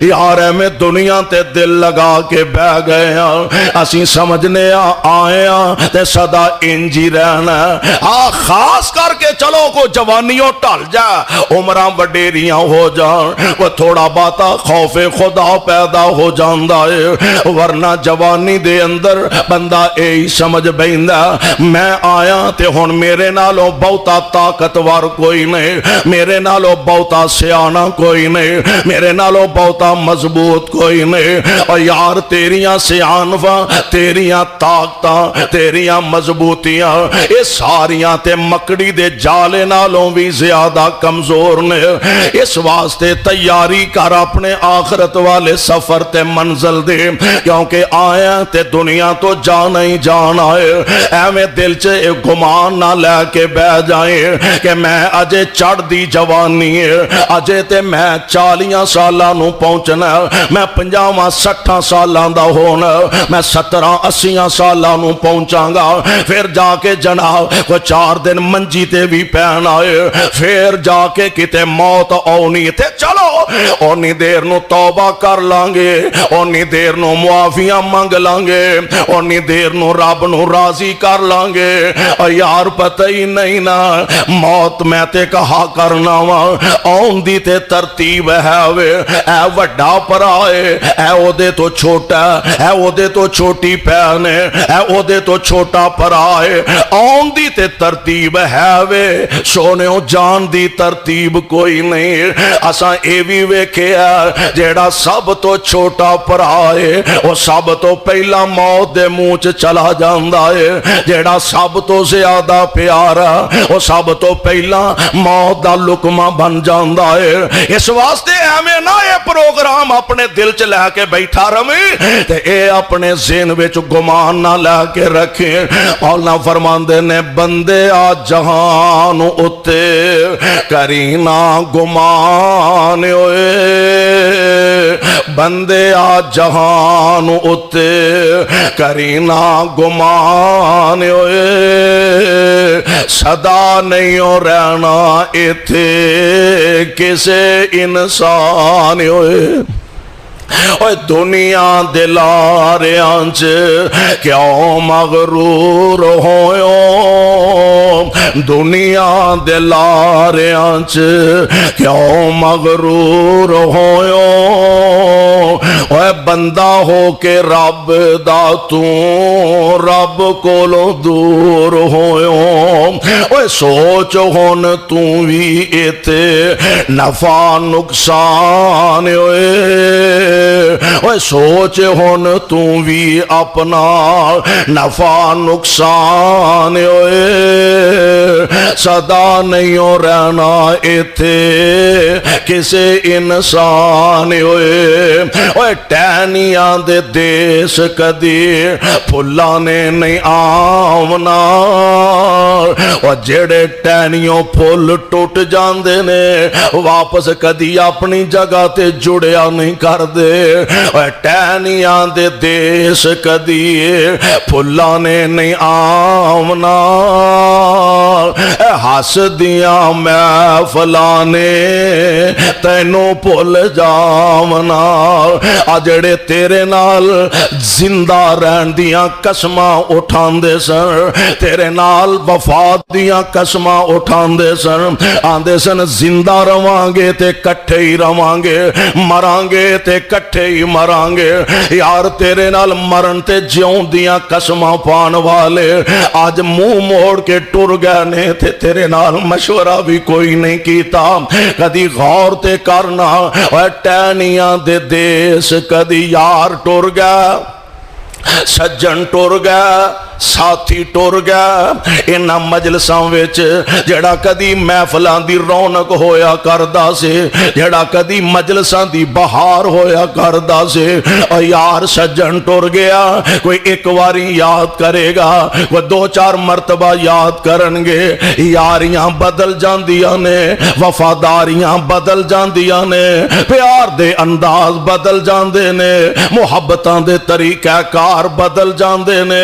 یار میں دنیا تے دل لگا کے بہ گئے ہیں، اسی سمجھنے آئے ہیں تے صدا انجی رہنا ہے۔ خاص کر کے چلو کو جوانیوں ٹل جا، عمراں وڈیریاں ہو جان، وہ تھوڑا باتا خوف خدا پیدا ہو جاندا ہے، ورنہ جوانی دے اندر بندہ یہی سمجھ بیندا میں آیا تے ہن میرے نالوں بہتا طاقتور کوئی نہیں، میرے نالوں بہتا سیانا کوئی نہیں، میرے نالوں بہتا مضبوط کوئی نہیں۔ اور یار تیریاں سیانفاں، تیریاں طاقتاں، تیریاں مضبوطیاں، یہ ساریاں تے مکڑی دے جالے نالوں بھی زیادہ کمزور نے۔ اس واسطے تیاری کر اپنے آخرت والے سفر تے منزل دے، کیونکہ آیا تے دنیا تو جانا ہی جانا ہے۔ ایویں دل چ گمان نہ لے کے بہ جائیں کہ میں اجے چڑھ دی جوانی ہے، اجے تے میں 40 سالاں نو پہنچنا، میں 50 60 سالاں دا ہونا، میں 70 80 سالاں نو پہنچاں گا، پھر جا کے جناب کو 4 دن منجی تے بھی پہنا ہے، پھر جا کے کتے موت آنی تے چلو اونی دیر نو توبہ کر لانگے، اونی دیر نو معافیاں مانگ لانگے، اونی دیر نو رب نو راضی کر لانگے۔ اور یار پتہ ہی نہیں نا موت میں تے کہا کرنا وا آن دی تے ترتیب ہے وے، اے وڈا پرائے، اے او دے تو چھوٹا، اے او دے تو چھوٹی پہنے، اے او دے تو چھوٹا پرائے، آن دی تے ترتیب ہے وے، سونےوں جان دی ترتیب کوئی نہیں۔ اساں اے بھی ویکھیا جیڑا سب تو چھوٹا پرائے وہ سب تو پہلا موت دے منہ چ چلا جاندا ہے، جیڑا سب تو زیادہ پیارا وہ سب تو پہلا موت دا لقمہ بن جاندا ہے۔ اس واسطے ہمیں نہ یہ پروگرام اپنے دل چ لے کے بیٹھا رہے تے اے اپنے ذہن وچ گمان نہ لے کے رکھیں۔ مولا فرماندے نے بندے آ جہان اتے کرینا گمان ہوئے، بندے آ جہان اتے کرینا گمان ہوئے، صدا نہیں ہو رہنا ایتھے کسے انسان ہوئے۔ اوہ دنیا دلاریاں چ کیوں مغرور ہوئے، دنیا دلاریاں چ کیوں مغرور ہوئے، اوہ بندہ ہو کے رب دا تو رب کولو دور ہوئے، اوہ سوچ ہون تو بھی ایتے نفع نقصان ہوئے، اوہ سوچ ہون تو بھی اپنا نفع نقصان ہوئے، صدا نہیں ہو رہنا ایتھے کسے انسان ہوئے۔ اوہ ٹہنیاں دے دیس کدی پھلا نے نہیں آمنا، اور جڑے ٹہنیوں پھول ٹوٹ جاندے نے واپس کدی اپنی جگہ تے جڑیا نہیں کر دے۔ ٹہنیاں دے دیس کدی پھلا نے نہیں آمنا، ہس دیاں محفلاں نے تینوں بھول جاونا، جڑے تیرے نال زندہ رہن دیاں قسماں اٹھاندے سن، تیرے نال وفات دیاں قسماں اٹھاندے سن، آندے سن زندہ رواں گے تے کٹھے ہی رواں گے، مراں گے تے کٹھے ہی مران گے۔ یار تیرے نال مرن تے جیوں دیاں قسماں پان والے آج منہ موڑ کے ٹر گئے نے تے تیرے نال مشورہ بھی کوئی نہیں کیتا، کدی غور تے کرنا۔ اے ٹہنیاں دے دیس کدی یار ٹر گئے، سجن ٹر گئے، ساتھی ٹر گیا، انہاں مجلساں وچ جڑا کدی محفلاں دی رونق ہویا کردا سے، جڑا کدی مجلساں دی بہار ہویا کردا سے، اور یار سجن ٹر گیا۔ کوئی ایک واری یاد کرے گا، کوئی 2-4 مرتبہ یاد کرن گے، یاریاں بدل جاندیاں نے، وفاداریاں بدل جاندیاں نے، پیار دے انداز بدل جاندے نے، محبتاں دے طریقہ کار بدل جاندے نے۔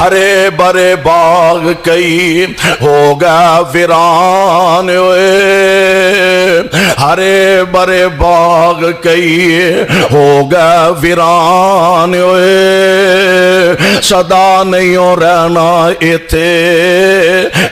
ہرے برے باغ کئی ہو گیا ویران ہوئے، ہرے برے باغ کئی ہو گیا ویران ہوئے، صدا نہیں ہو رہنا ایتھے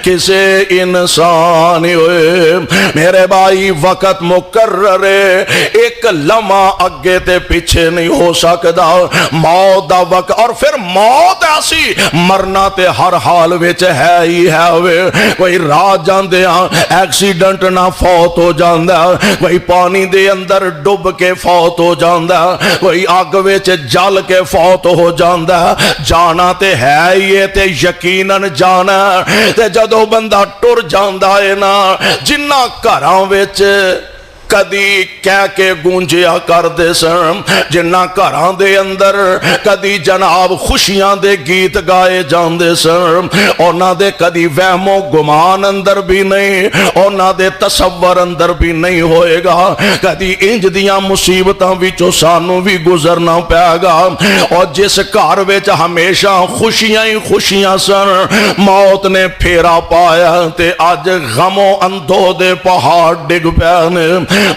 کسے انسان ہوئے۔ میرے بھائی وقت مقرر ہے، ایک لمحہ اگے تے پیچھے نہیں ہو سکتا، موت دا وقت، اور پھر موت ایسی مرنا تے ہر حال وچ ہے ہی ہے وے۔ کوئی راہ جاندے ہاں ایکسیڈنٹ نہ فوت ہو جاندا، کوئی پانی دے اندر ڈب کے فوت ہو جاندا، کوئی اگ وچ جل کے فوت ہو جاندا، جانا تے ہے ہی ہے تے یقیناً جانا۔ تے جدوں بندہ ٹر جاندا ہے نا، جنہ گھراں وچ کدی کہہ کے گونجیا کر دے سن، جنہ گھراں دے اندر کدی جناب خوشیاں دے گیت گائے جاندے سن، انہاں دے کدی وہم و گمان اندر بھی نہیں، انہاں دے تصور اندر بھی نہیں ہوئے گا کدی انج دیاں مصیبتاں وچوں سانوں بھی گزرنا پے گا۔ اور جس گھر وچ ہمیشہ خوشیاں ہی خوشیاں سن، موت نے پھیرا پایا تے اج غم و اندھو دے پہاڑ ڈگ پے نے،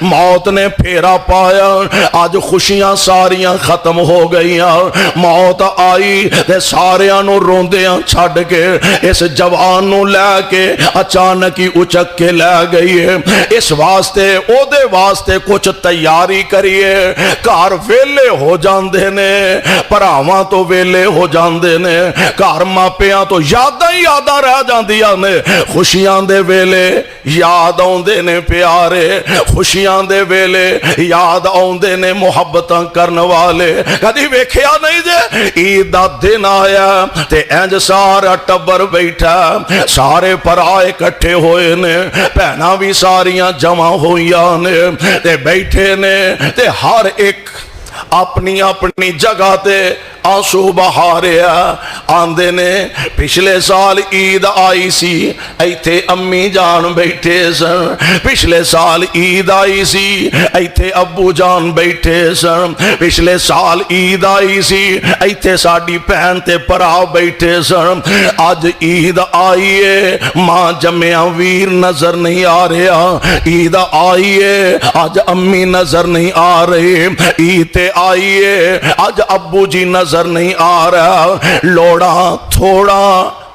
موت نے پھیرا پایا آج خوشیاں ساریاں ختم ہو گئیاں، موت آئی تے ساریاں نو روندیاں چھڑ کے اس جوان نو لے کے اچانک ہی اچک کے لے گئی ہے۔ اس واسطے او دے واسطے کچھ تیاری کریے، گھر ویلے ہو جاندے نے، پراواں تو ویلے ہو جاندے نے، گھر ماپیاں تو یاداں ہی یاداں رہ جاندیاں نے، خوشیاں دے ویلے یاد آوندے نے پیارے، خوشیاں دے ویلے یاد آوندے نے محبتاں کرن والے۔ کدی ویکھیا نہیں جے عید دا دن آیا تے انج سارا ٹبر بیٹھا، سارے پرا اکٹھے ہوئے نے، بہناں بھی ساریاں جمع ہوئیاں نے تے بیٹھے نے تے ہر ایک اپنی اپنی جگہ تے آنسو بہا رہا آندے نے۔ پچھلے سال عید آئی سی ایتھے امی جان بیٹھے سن، پچھلے سال عید آئی سی ایتھے ابو جان بیٹھے سن، پچھلے سال عید آئی سی ایتھے ساڈی بہن تے پرا بیٹھے سن، اج عید آئی ہے ماں جمعیاں ویر نظر نہیں آ رہا، عید آئی ہے اج امی نظر نہیں آ رہی، عید تے آئیے آج ابو جی نظر نہیں آ رہا، لوڑا تھوڑا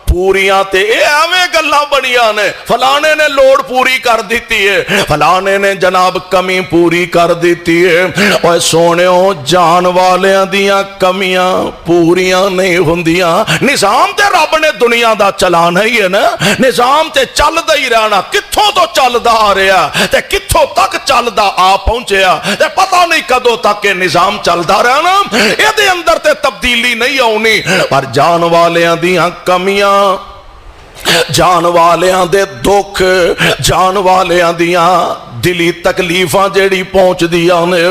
پوریاں تے اے ایویں گلاں بڑیاں نے، فلانے نے لوڑ پوری کر دیتی ہے، فلانے نے جناب کمی پوری کر دیتی ہے۔ اوے سونےو جان والیاں دیاں کمیاں پوریاں نہیں ہوندیاں، نظام تے رب نے دنیا دا چلانا ہی ہے نا، نظام تے چلدا ہی رہنا، کتھوں تو چلدا آ رہا تے کتھوں تک چلدا آ پہنچیا تے پتہ نہیں کدوں تک یہ نظام چلدا رہنا، اے دے اندر تے تبدیلی نہیں آونی، پر جان والیاں دیاں کمیاں، جان والیاں دے دکھ، جان والیاں دیاں دلی تکلیفاں جیڑی پہنچ دیاں نے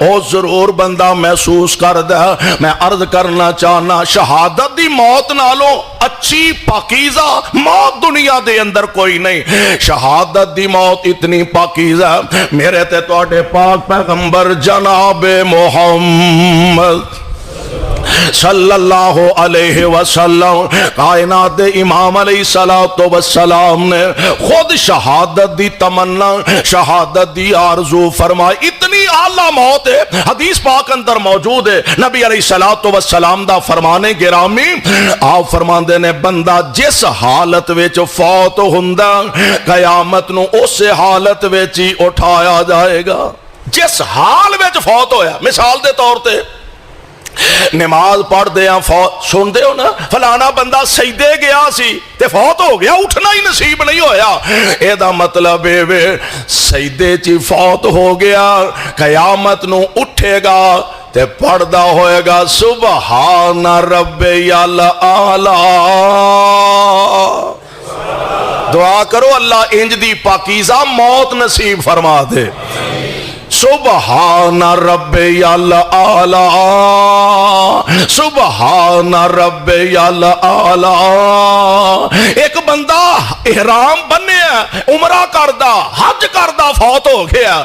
او ضرور بندہ محسوس کردا۔ میں عرض کرنا چاہنا شہادت دی موت نالوں اچھی پاکیزہ موت دنیا دے اندر کوئی نہیں، شہادت دی موت اتنی پاکیزہ میرے تے تواڈے پاک پیغمبر جناب محمد صلی اللہ علیہ وسلم کائنات دے امام علیہ السلام نے خود شہادت دی تمنا، شہادت دی آرزو فرمائی، اتنی اعلیٰ موت ہے حدیث پاک اندر موجود ہے، نبی علیہ السلام دا فرمانے گرامی آپ فرماندے نے بندہ جس حالت وچ فوت ہوندا قیامت نو اس حالت وچ ہی اٹھایا جائے گا، جس حال وچ فوت ہویا۔ مثال دے طور تے نماز پڑھ دیا سن دے ہو نا فلانا بندہ سجدے گیا سی تے فوت ہو گیا، اٹھنا ہی نصیب نہیں ہویا، اے دا مطلب اے وے سجدے چی فوت ہو گیا، قیامت نو اٹھے گا تے پڑھدا ہوئے گا سبحان ربی الاعلی۔ دعا کرو اللہ انج دی پاکیزہ موت نصیب فرما دے۔ سبحان ربی الاعلی، سبحان ربی الاعلی۔ ایک بندہ بندہ احرام بنیا عمرہ کردا حج کردا فوت ہو گیا،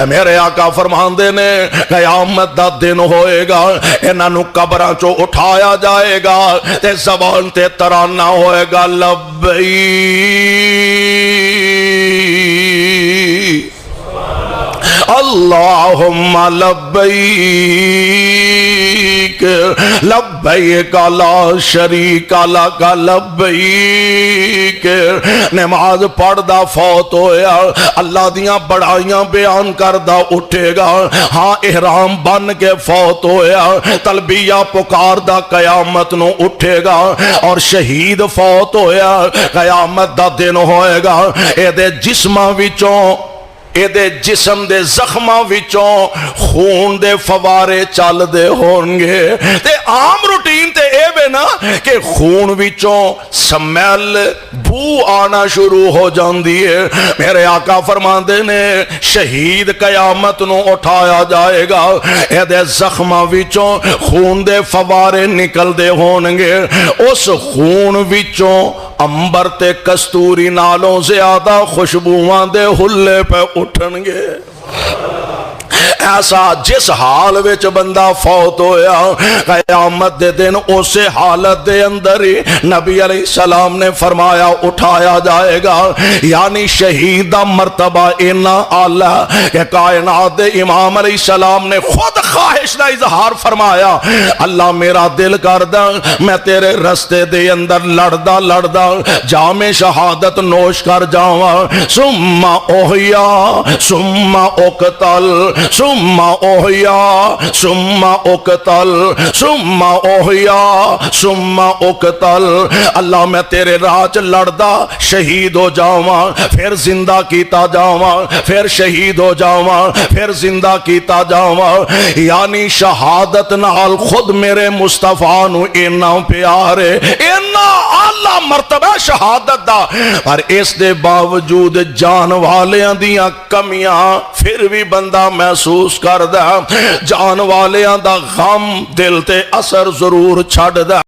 میرے آقا فرماندے نے قیامت دا دن ہوئے گا، انہاں نو قبراں چوں اٹھایا جائے گا تے زبان تے ترانہ ہوئے گا لبیک اللہم لبیک لبیک لا شریک لک لبیک۔ نماز پڑھدا فوت ہویا، اللہ دیاں بڑائیاں بیان کردا اٹھے گا، ہاں احرام بن کے فوت ہویا، تلبیہ پکاردا قیامت نو اٹھے گا، اور شہید فوت ہویا قیامت دا دن ہوئے گا، اے دے جسماں وچوں ایدے جسم دے زخماں وچوں خون دے فوارے چل دے ہونگے، تے عام روٹین تے اے وے نا کہ خون وچوں سمیل بو آنا شروع ہو جاندی ہے۔ میرے آقا فرماندے نے شہید قیامت نو اٹھایا جائے گا، ایدے زخماں وچوں خون دے فوارے نکل دے ہونگے، اس خون وچوں امبر تے کستوری نالوں زیادہ خوشبوواں دے ہلے پہ اٹھن گے۔ ایسا جس حال وچ بندہ فوت ہویا قیامت دے دن اسے حالت دے اندر ہی نبی علیہ السلام نے فرمایا اٹھایا جائے گا، یعنی شہید دا مرتبہ اتنا اعلی کہ کائنات دے امام علیہ السلام نے خود خواہش دا اظہار فرمایا، اللہ میرا دل کردا میں تیرے رستے دے اندر لڑدا لڑدا جام شہادت نوش کر جاواں، ثم اوحیا ثم اقتل ثم اوحیا ثم اقتل ثم اوحیا ثم اقتل، اللہ میں تیرے راہ چ لڑدا شہید ہو جاواں، پھر زندہ کیتا جاواں، پھر شہید ہو جاواں، پھر زندہ کیتا جاواں، یعنی شہادت نال خود میرے مصطفیٰ نو اینا پیارے، اینا اعلی مرتبہ شہادت دا، پر اس دے باوجود جان والیاں دیاں کمیاں پھر بھی بندہ محسوس کردا، جان والیاں دا غم دل تے اثر ضرور چھڑ دا۔